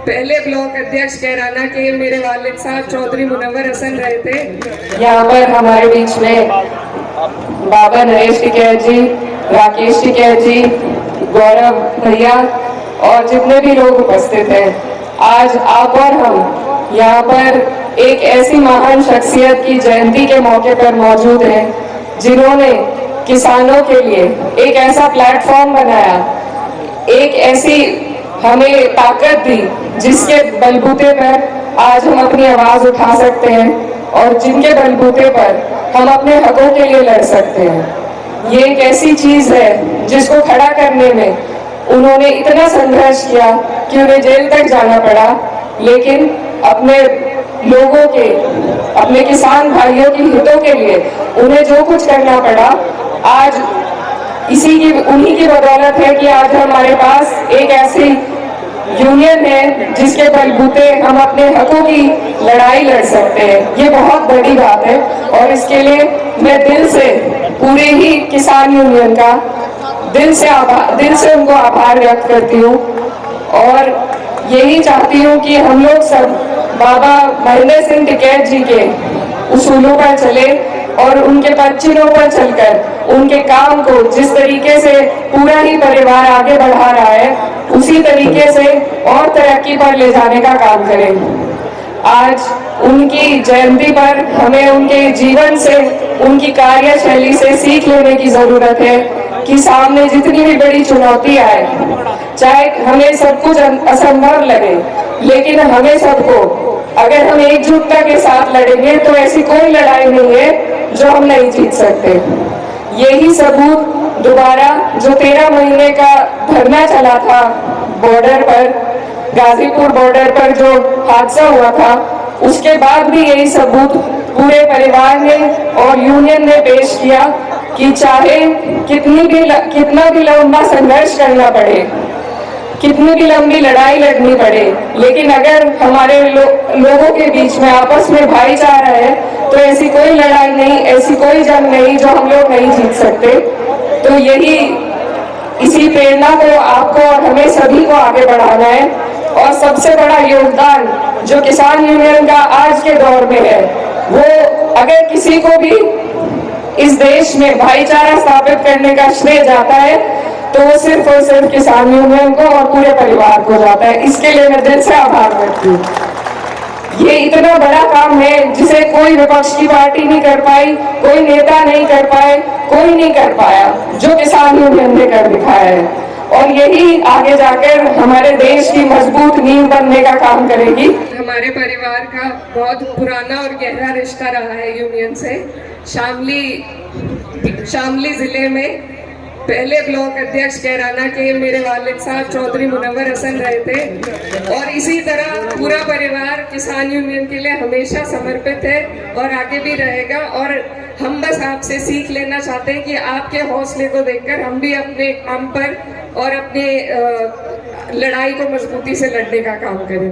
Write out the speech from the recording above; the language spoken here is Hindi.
पहले ब्लॉक अध्यक्ष कैराना के मेरे वालिद साहब चौधरी मुनव्वर हसन रहे थे। यहाँ पर हमारे बीच में बाबा नरेश टिकैत जी, राकेश टिकैत जी, गौरव भैया और जितने भी लोग उपस्थित हैं, आज आप और हम यहाँ पर एक ऐसी महान शख्सियत की जयंती के मौके पर मौजूद हैं जिन्होंने किसानों के लिए एक ऐसा प्लेटफॉर्म बनाया, एक ऐसी हमें ताकत दी जिसके बलबूते पर आज हम अपनी आवाज उठा सकते हैं और जिनके बलबूते पर हम अपने हकों के लिए लड़ सकते हैं। ये एक ऐसी चीज है जिसको खड़ा करने में उन्होंने इतना संघर्ष किया कि उन्हें जेल तक जाना पड़ा, लेकिन अपने लोगों के, अपने किसान भाइयों के हितों के लिए उन्हें जो कुछ करना पड़ा, आज उन्हीं की बदौलत है कि आज हमारे पास एक ऐसी यूनियन है जिसके बलबूते हम अपने हकों की लड़ाई लड़ सकते हैं। ये बहुत बड़ी बात है और इसके लिए मैं दिल से पूरे ही किसान यूनियन का दिल से उनको आभार व्यक्त करती हूँ और यही चाहती हूँ कि हम लोग सब बाबा महेंद्र सिंह टिकैत जी के उसूलों पर चले और उनके पदचिन्हों पर चलकर उनके काम को जिस तरीके से पूरा ही परिवार आगे बढ़ा रहा है उसी तरीके से और तरक्की पर ले जाने का काम करें। आज उनकी जयंती पर हमें उनके जीवन से, उनकी कार्यशैली से सीख लेने की जरूरत है कि सामने जितनी भी बड़ी चुनौती आए, चाहे हमें सब कुछ असंभव लगे, लेकिन हमें सबको अगर हम एकजुटता के साथ लड़ेंगे तो ऐसी कोई लड़ाई नहीं है जो हम नहीं जीत सकते। यही सबूत दोबारा जो 13 महीने का धरना चला था बॉर्डर पर, गाजीपुर बॉर्डर पर जो हादसा हुआ था, उसके बाद भी यही सबूत पूरे परिवार ने और यूनियन ने पेश किया कि चाहे कितना भी लंबा संघर्ष करना पड़े, कितनी भी लंबी लड़ाई लड़नी पड़े, लेकिन अगर हमारे लोगों के बीच में आपस में भाईचारा है तो ऐसी कोई लड़ाई नहीं, ऐसी कोई जंग नहीं जो हम लोग नहीं जीत सकते। तो इसी प्रेरणा को आपको और हमें सभी को आगे बढ़ाना है और सबसे बड़ा योगदान जो किसान यूनियन का आज के दौर में है, वो अगर किसी को भी इस देश में भाईचारा स्थापित करने का श्रेय जाता है तो वो सिर्फ और सिर्फ किसान यूनियन को और पूरे परिवार को जाता है। इसके लिए मैं दिल से आभार व्यक्त हूँ। ये इतना बड़ा काम है जिसे कोई विपक्ष की पार्टी नहीं कर पाई, कोई नेता नहीं कर पाए, कोई नहीं कर पाया, जो किसान यूनियन ने कर दिखाया है और यही आगे जाकर हमारे देश की मजबूत नींव बनने का काम करेगी। हमारे परिवार का बहुत पुराना और गहरा रिश्ता रहा है यूनियन से। शामली जिले में पहले ब्लॉक अध्यक्ष कैराना के मेरे वालिद साहब चौधरी मुनव्वर हसन रहे थे और इसी तरह पूरा परिवार किसान यूनियन के लिए हमेशा समर्पित है और आगे भी रहेगा। और हम बस आपसे सीख लेना चाहते हैं कि आपके हौसले को देखकर हम भी अपने काम पर और अपने लड़ाई को मजबूती से लड़ने का काम करें।